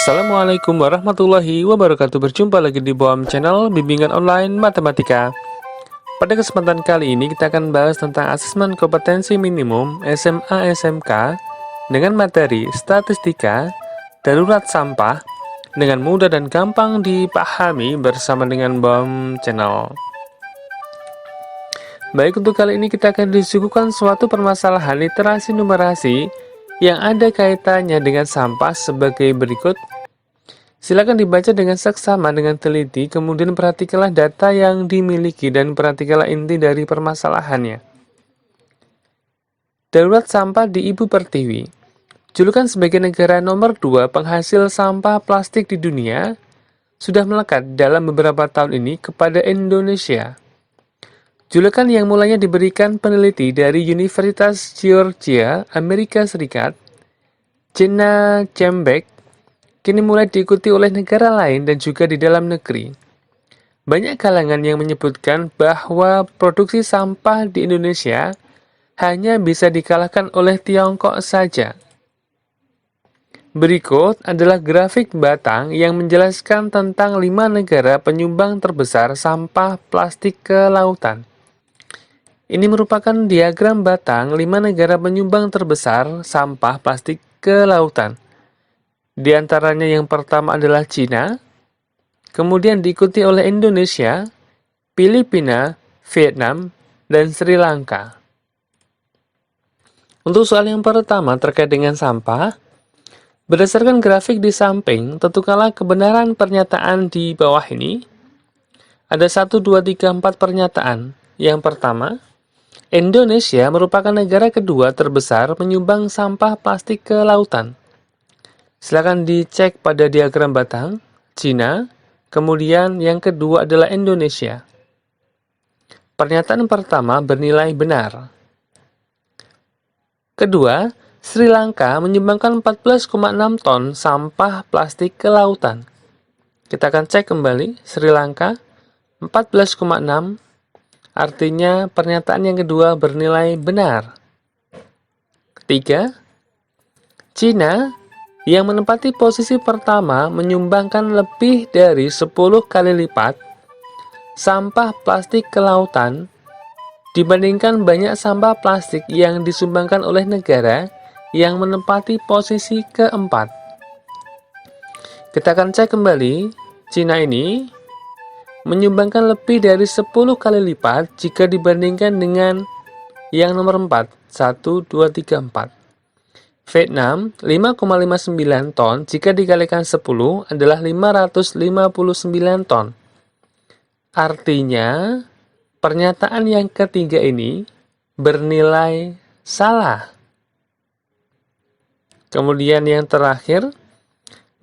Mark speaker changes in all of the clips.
Speaker 1: Assalamualaikum warahmatullahi wabarakatuh. Berjumpa lagi di BOAM Channel Bimbingan Online Matematika. Pada kesempatan kali ini kita akan bahas tentang asesmen kompetensi minimum SMA SMK dengan materi statistika darurat sampah dengan mudah dan gampang dipahami bersama dengan BOAM Channel. Baik, untuk kali ini kita akan disuguhkan suatu permasalahan literasi numerasi yang ada kaitannya dengan sampah sebagai berikut. Silakan dibaca dengan seksama dengan teliti, kemudian perhatikanlah data yang dimiliki dan perhatikanlah inti dari permasalahannya. Darurat sampah di Ibu Pertiwi. Julukan sebagai negara nomor 2 penghasil sampah plastik di dunia sudah melekat dalam beberapa tahun ini kepada Indonesia. Julukan yang mulanya diberikan peneliti dari Universitas Georgia, Amerika Serikat, Jenna Chembeck, kini mulai diikuti oleh negara lain dan juga di dalam negeri. Banyak kalangan yang menyebutkan bahwa produksi sampah di Indonesia hanya bisa dikalahkan oleh Tiongkok saja. Berikut adalah grafik batang yang menjelaskan tentang 5 negara penyumbang terbesar sampah plastik ke lautan. Ini merupakan diagram batang 5 negara penyumbang terbesar sampah plastik ke lautan. Di antaranya yang pertama adalah Cina, kemudian diikuti oleh Indonesia, Filipina, Vietnam, dan Sri Lanka. Untuk soal yang pertama terkait dengan sampah, berdasarkan grafik di samping, tentukanlah kebenaran pernyataan di bawah ini. Ada 1, 2, 3, 4 pernyataan. Yang pertama, Indonesia merupakan negara kedua terbesar penyumbang sampah plastik ke lautan. Silakan dicek pada diagram batang, Cina, kemudian yang kedua adalah Indonesia. Pernyataan pertama bernilai benar. Kedua, Sri Lanka menyumbangkan 14,6 ton sampah plastik ke lautan. Kita akan cek kembali, Sri Lanka 14,6, artinya pernyataan yang kedua bernilai benar. Ketiga, Cina yang menempati posisi pertama menyumbangkan lebih dari 10 kali lipat sampah plastik ke lautan dibandingkan banyak sampah plastik yang disumbangkan oleh negara yang menempati posisi keempat. Kita akan cek kembali, Cina ini menyumbangkan lebih dari 10 kali lipat jika dibandingkan dengan yang nomor 4, 1, 2, 3, 4. Vietnam 5,59 ton jika dikalikan 10 adalah 559 ton. Artinya, pernyataan yang ketiga ini bernilai salah. Kemudian yang terakhir,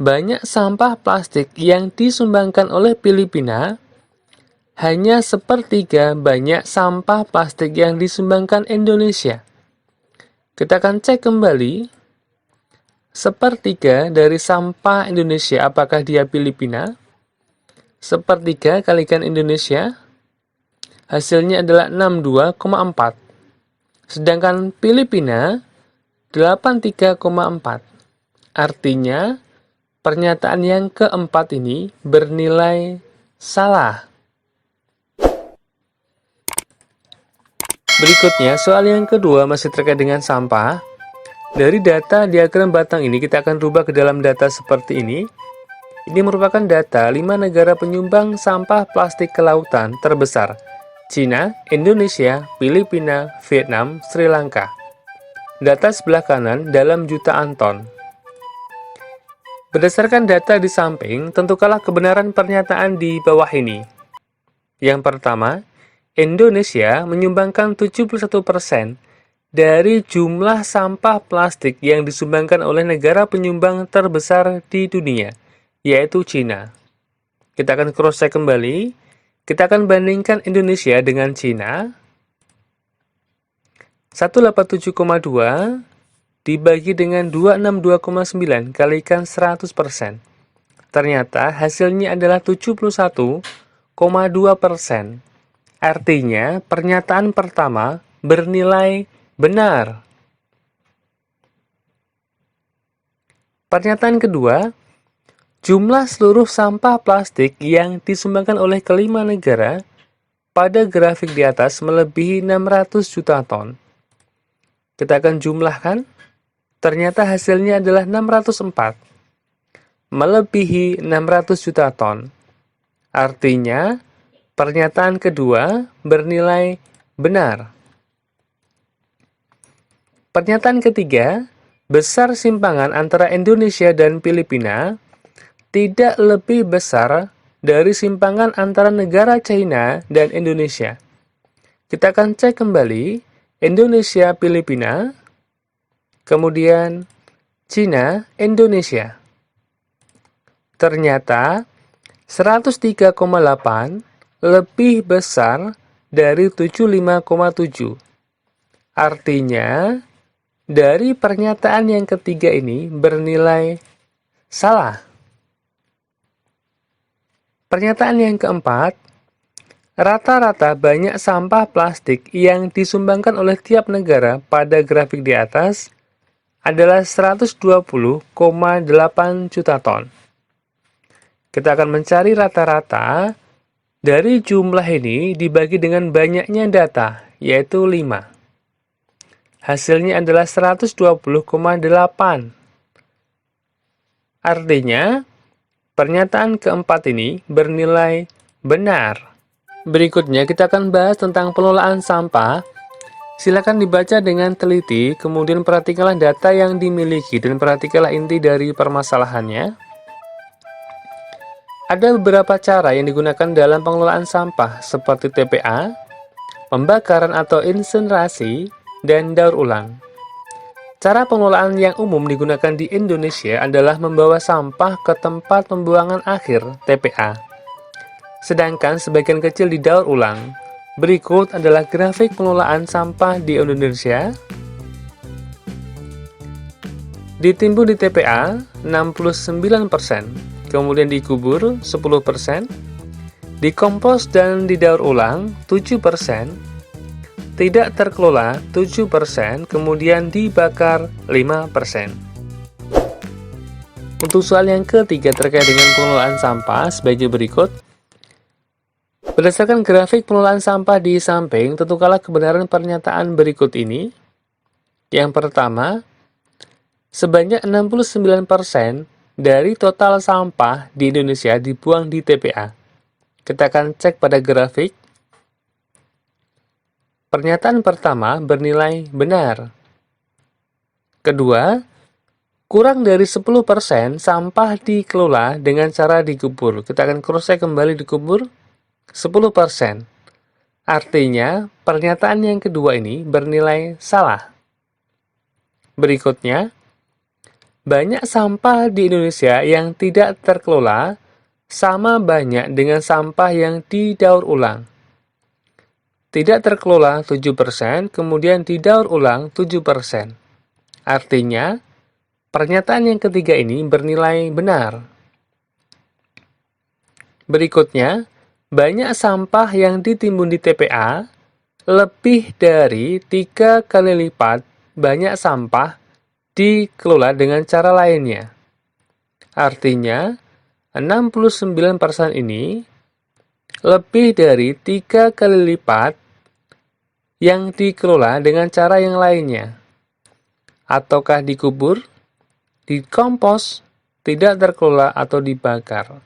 Speaker 1: banyak sampah plastik yang disumbangkan oleh Filipina hanya sepertiga banyak sampah plastik yang disumbangkan Indonesia. Kita akan cek kembali, sepertiga dari sampah Indonesia apakah dia Filipina? Sepertiga kalikan Indonesia, hasilnya adalah 62,4. Sedangkan Filipina 83,4. Artinya, pernyataan yang keempat ini bernilai salah. Berikutnya, soal yang kedua masih terkait dengan sampah. Dari data diagram batang ini, kita akan rubah ke dalam data seperti ini. Ini merupakan data 5 negara penyumbang sampah plastik ke lautan terbesar. Cina, Indonesia, Filipina, Vietnam, Sri Lanka. Data sebelah kanan dalam jutaan ton. Berdasarkan data di samping, tentukanlah kebenaran pernyataan di bawah ini. Yang pertama, Indonesia menyumbangkan 71% dari jumlah sampah plastik yang disumbangkan oleh negara penyumbang terbesar di dunia, yaitu Cina. Kita akan cross-check kembali. Kita akan bandingkan Indonesia dengan Cina. 187,2 dibagi dengan 262,9 kalikan 100%. Ternyata hasilnya adalah 71,2%. Artinya, pernyataan pertama bernilai benar. Pernyataan kedua, Jumlah seluruh sampah plastik yang disumbangkan oleh kelima negara pada grafik di atas melebihi 600 juta ton. Kita akan jumlahkan. Ternyata hasilnya adalah 604. Melebihi 600 juta ton. Artinya, pernyataan kedua bernilai benar. Pernyataan ketiga, besar simpangan antara Indonesia dan Filipina tidak lebih besar dari simpangan antara negara China dan Indonesia. Kita akan cek kembali Indonesia, Filipina, kemudian China, Indonesia. Ternyata 103,8 lebih besar dari 75,7. Artinya, dari pernyataan yang ketiga ini bernilai salah. Pernyataan yang keempat, rata-rata banyak sampah plastik yang disumbangkan oleh tiap negara pada grafik di atas adalah 120,8 juta ton. Kita akan mencari rata-rata dari jumlah ini dibagi dengan banyaknya data, yaitu 5. Hasilnya adalah 120,8. Artinya, pernyataan keempat ini bernilai benar. Berikutnya kita akan bahas tentang pengelolaan sampah. Silakan dibaca dengan teliti, kemudian perhatikanlah data yang dimiliki dan perhatikanlah inti dari permasalahannya. Ada beberapa cara yang digunakan dalam pengelolaan sampah seperti TPA, pembakaran atau insinerasi, dan daur ulang. Cara pengelolaan yang umum digunakan di Indonesia adalah membawa sampah ke tempat pembuangan akhir (TPA). Sedangkan sebagian kecil didaur ulang. Berikut adalah grafik pengelolaan sampah di Indonesia. Ditimbun di TPA 69%, kemudian dikubur 10%, dikompos dan didaur ulang 7%, tidak terkelola 7%, kemudian dibakar 5%. Untuk soal yang ketiga terkait dengan pengelolaan sampah sebagai berikut. Berdasarkan grafik pengelolaan sampah di samping, tentukanlah kebenaran pernyataan berikut ini. Yang pertama, sebanyak 69% dari total sampah di Indonesia dibuang di TPA. Kita akan cek pada grafik. Pernyataan pertama bernilai benar. Kedua, kurang dari 10% sampah dikelola dengan cara dikubur. Kita akan cross-check kembali dikubur 10%. Artinya, pernyataan yang kedua ini bernilai salah. Berikutnya, banyak sampah di Indonesia yang tidak terkelola sama banyak dengan sampah yang didaur ulang. Tidak terkelola 7%, kemudian didaur ulang 7%. Artinya, pernyataan yang ketiga ini bernilai benar. Berikutnya, banyak sampah yang ditimbun di TPA lebih dari 3 kali lipat banyak sampah dikelola dengan cara lainnya. Artinya, 69% ini lebih dari 3 kali lipat yang dikelola dengan cara yang lainnya. Ataukah dikubur, dikompos, tidak terkelola, atau dibakar.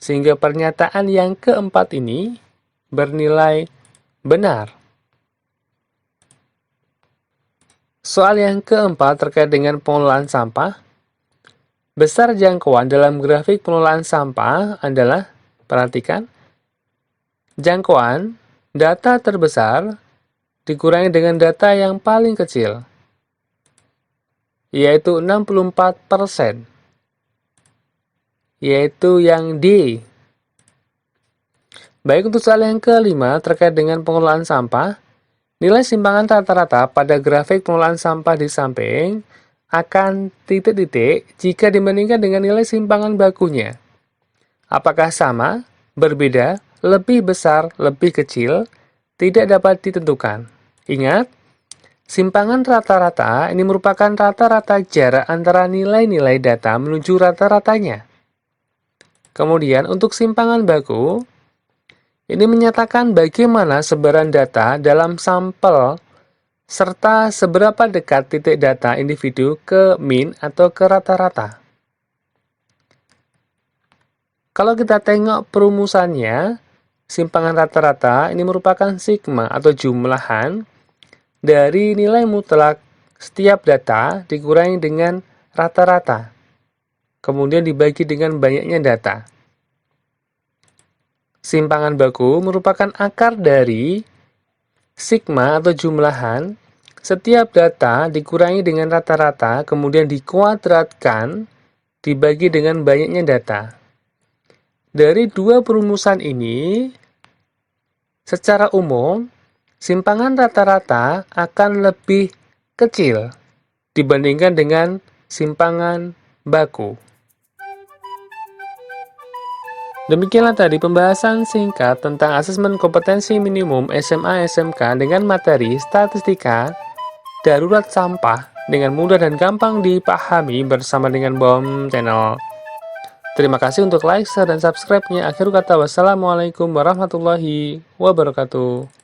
Speaker 1: Sehingga pernyataan yang keempat ini bernilai benar. Soal yang keempat terkait dengan pengelolaan sampah. Besar jangkauan dalam grafik pengelolaan sampah adalah, perhatikan, jangkauan data terbesar dikurangi dengan data yang paling kecil, yaitu 64%, yaitu yang D. Baik, untuk soal yang kelima terkait dengan pengelolaan sampah, nilai simpangan rata-rata pada grafik pengelolaan sampah di samping akan titik-titik jika dibandingkan dengan nilai simpangan bakunya. Apakah sama, berbeda, lebih besar, lebih kecil, tidak dapat ditentukan. Ingat, simpangan rata-rata ini merupakan rata-rata jarak antara nilai-nilai data menuju rata-ratanya. Kemudian untuk simpangan baku, ini menyatakan bagaimana sebaran data dalam sampel serta seberapa dekat titik data individu ke min atau ke rata-rata. Kalau kita tengok perumusannya, simpangan rata-rata ini merupakan sigma atau jumlahan dari nilai mutlak setiap data dikurangi dengan rata-rata, kemudian dibagi dengan banyaknya data. Simpangan baku merupakan akar dari sigma atau jumlahan setiap data dikurangi dengan rata-rata, kemudian dikuadratkan, dibagi dengan banyaknya data. Dari dua perumusan ini, secara umum, simpangan rata-rata akan lebih kecil dibandingkan dengan simpangan baku. Demikianlah tadi pembahasan singkat tentang asesmen kompetensi minimum SMA SMK dengan materi statistika darurat sampah dengan mudah dan gampang dipahami bersama dengan BOM Channel. Terima kasih untuk like, share, dan subscribe-nya. Akhir kata, wassalamualaikum warahmatullahi wabarakatuh.